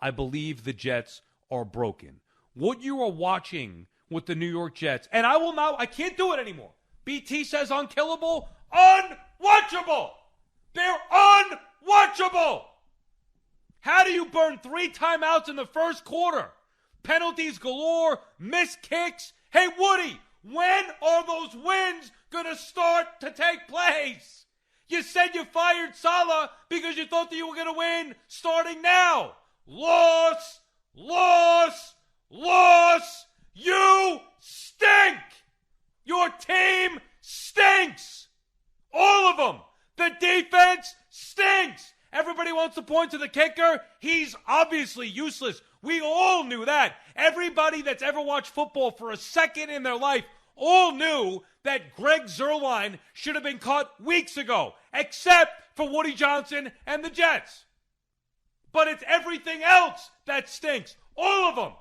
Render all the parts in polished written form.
I believe the Jets are broken. What you are watching with the New York Jets, and I can't do it anymore. BT says unkillable, unwatchable. They're unwatchable. How do you burn 3 timeouts in the first quarter? Penalties galore, missed kicks. Hey, Woody, when are those wins going to start to take place? You said you fired Salah because you thought that you were going to win starting now. Loss, loss, loss. You stink. Your team stinks. All of them. The defense stinks. Everybody wants to point to the kicker. He's obviously useless. We all knew that. Everybody that's ever watched football for a second in their life all knew that Greg Zuerlein should have been cut weeks ago, except for Woody Johnson and the Jets. But it's everything else that stinks. All of them.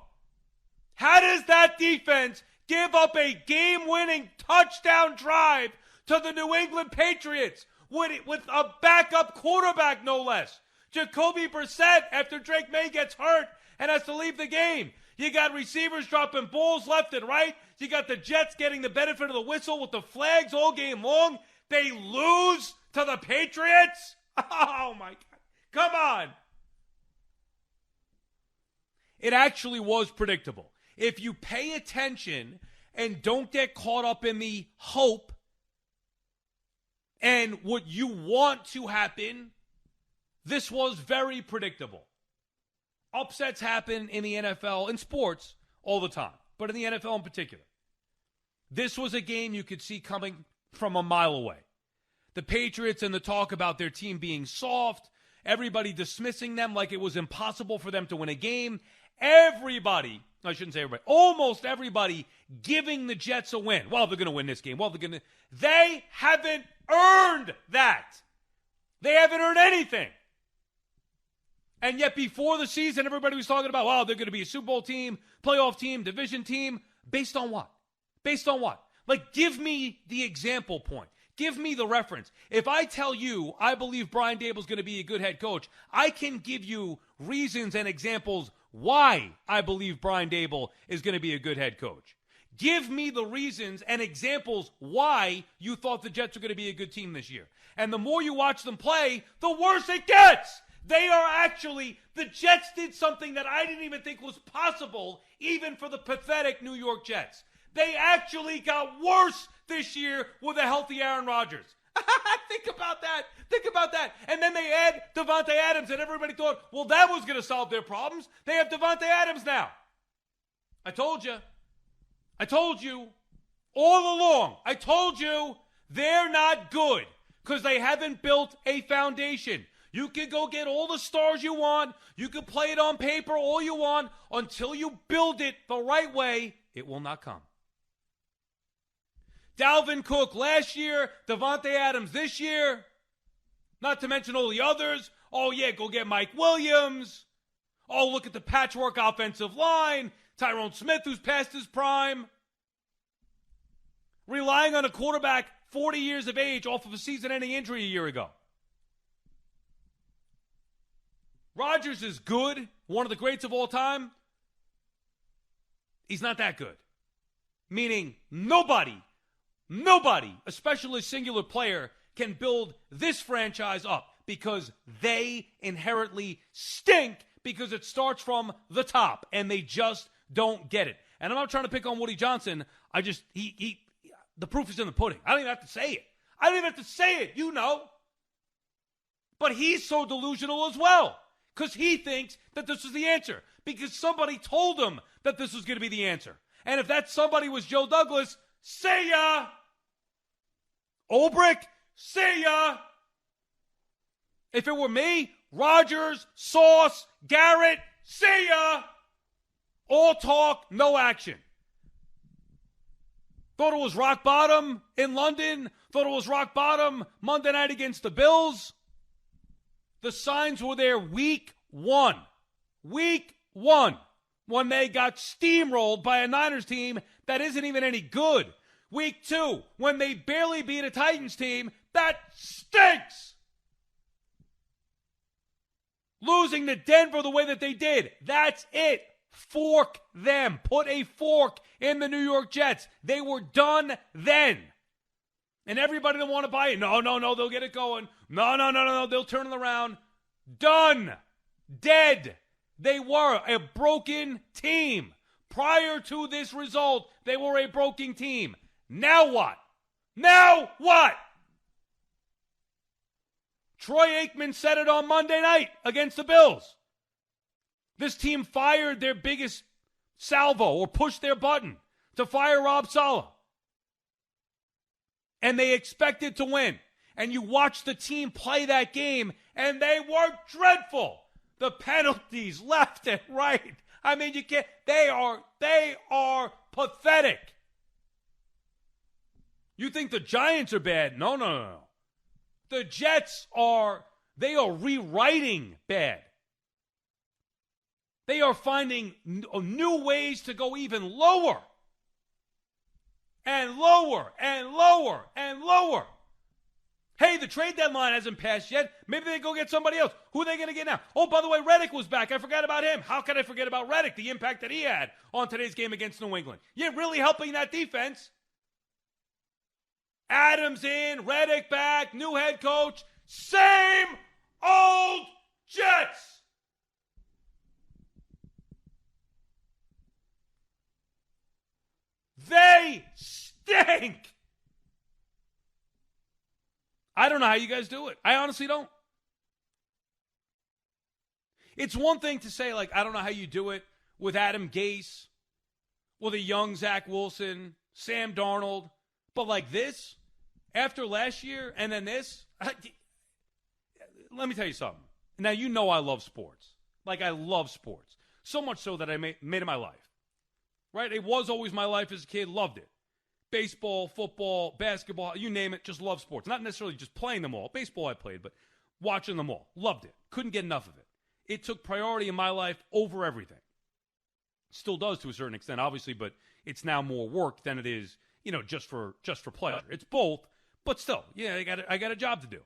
How does that defense give up a game-winning touchdown drive to the New England Patriots with a backup quarterback, no less? Jacoby Brissett, after Drake May gets hurt and has to leave the game. You got receivers dropping balls left and right. You got the Jets getting the benefit of the whistle with the flags all game long. They lose to the Patriots? Oh, my God. Come on. It actually was predictable. If you pay attention and don't get caught up in the hope and what you want to happen, this was very predictable. Upsets happen in the NFL, in sports, all the time, but in the NFL in particular. This was a game you could see coming from a mile away. The Patriots and the talk about their team being soft, everybody dismissing them like it was impossible for them to win a game. Everybody, I shouldn't say everybody, almost everybody giving the Jets a win. Well, they're going to win this game. They haven't earned that. They haven't earned anything. And yet before the season, everybody was talking about, wow, they're going to be a Super Bowl team, playoff team, division team. Based on what? Based on what? Like, give me the example point. Give me the reference. If I tell you I believe Brian Daboll's going to be a good head coach, I can give you reasons and examples why I believe Brian Daboll is going to be a good head coach. Give me the reasons and examples why you thought the Jets were going to be a good team this year. And the more you watch them play, the worse it gets. The Jets did something that I didn't even think was possible, even for the pathetic New York Jets. They actually got worse this year with a healthy Aaron Rodgers. Think about that. And then they add Devontae Adams, and everybody thought, well, that was going to solve their problems. They have Devontae Adams now. I told you all along. I told you they're not good because they haven't built a foundation. You can go get all the stars you want. You can play it on paper all you want. Until you build it the right way, it will not come. Dalvin Cook last year, Devontae Adams this year, not to mention all the others. Oh, yeah, go get Mike Williams. Oh, look at the patchwork offensive line. Tyrone Smith, who's past his prime. Relying on a quarterback 40 years of age off of a season-ending injury a year ago. Rodgers is good, one of the greats of all time. He's not that good. Meaning nobody, especially a singular player, can build this franchise up because they inherently stink because it starts from the top and they just don't get it. And I'm not trying to pick on Woody Johnson. The proof is in the pudding. I don't even have to say it. You know. But he's so delusional as well. Because he thinks that this is the answer. Because somebody told him that this was going to be the answer. And if that somebody was Joe Douglas, see ya. Ulbrich, see ya. If it were me, Rodgers, Sauce, Garrett, see ya. All talk, no action. Thought it was rock bottom in London. Thought it was rock bottom Monday night against the Bills. The signs were there week one. Week one. When they got steamrolled by a Niners team that isn't even any good. Week two. When they barely beat a Titans team that stinks. Losing to Denver the way that they did. That's it. Fork them. Put a fork in the New York Jets. They were done then. And everybody that want to buy it, no, they'll get it going. No, they'll turn it around. Done. Dead. They were a broken team. Prior to this result, they were a broken team. Now what? Troy Aikman said it on Monday night against the Bills. This team fired their biggest salvo or pushed their button to fire Rob Saleh. And they expected to win. And you watch the team play that game, and they were dreadful. The penalties left and right. I mean, you can't. They are pathetic. You think the Giants are bad? No. The Jets are rewriting bad. They are finding new ways to go even lower. And lower, and lower, and lower. Hey, the trade deadline hasn't passed yet. Maybe they go get somebody else. Who are they going to get now? Oh, by the way, Reddick was back. I forgot about him. How could I forget about Reddick, the impact that he had on today's game against New England? Yeah, really helping that defense. Adams in, Reddick back, new head coach. Same old Jets. They stink. I don't know how you guys do it. I honestly don't. It's one thing to say, like, I don't know how you do it with Adam Gase, with a young Zach Wilson, Sam Darnold. But like this, after last year and then this, let me tell you something. Now, you know I love sports. Like, I love sports. So much so that I made it my life. Right? It was always my life as a kid. Loved it. Baseball, football, basketball, you name it, just love sports. Not necessarily just playing them all. Baseball I played, but watching them all. Loved it. Couldn't get enough of it. It took priority in my life over everything. Still does to a certain extent, obviously, but it's now more work than it is, just for pleasure. It's both, but still, yeah, I got a job to do.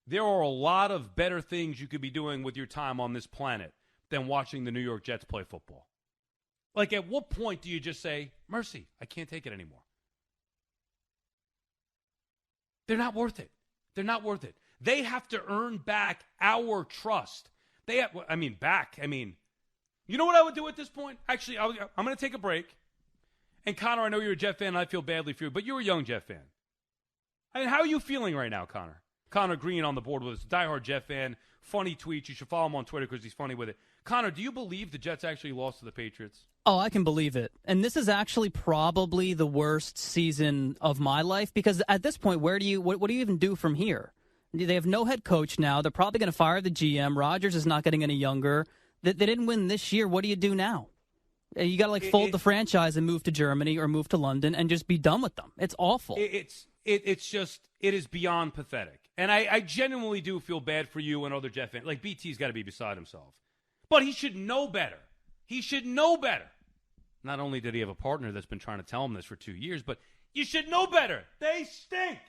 There are a lot of better things you could be doing with your time on this planet than watching the New York Jets play football. Like, at what point do you just say, mercy, I can't take it anymore? They're not worth it. They're not worth it. They have to earn back our trust. You know what I would do at this point? Actually, I'm going to take a break. And Connor, I know you're a Jet fan, and I feel badly for you, but you're a young Jet fan. I mean, how are you feeling right now, Connor? Connor Green on the board with us, diehard Jet fan, funny tweets. You should follow him on Twitter because he's funny with it. Connor, do you believe the Jets actually lost to the Patriots? Oh, I can believe it. And this is actually probably the worst season of my life because at this point, what do you even do from here? They have no head coach now. They're probably going to fire the GM. Rodgers is not getting any younger. They didn't win this year. What do you do now? You got to fold the franchise and move to Germany or move to London and just be done with them. It's awful. It is beyond pathetic. And I genuinely do feel bad for you and other Jet fans. Like, BT's got to be beside himself. But he should know better. He should know better. Not only did he have a partner that's been trying to tell him this for 2 years, but you should know better. They stink.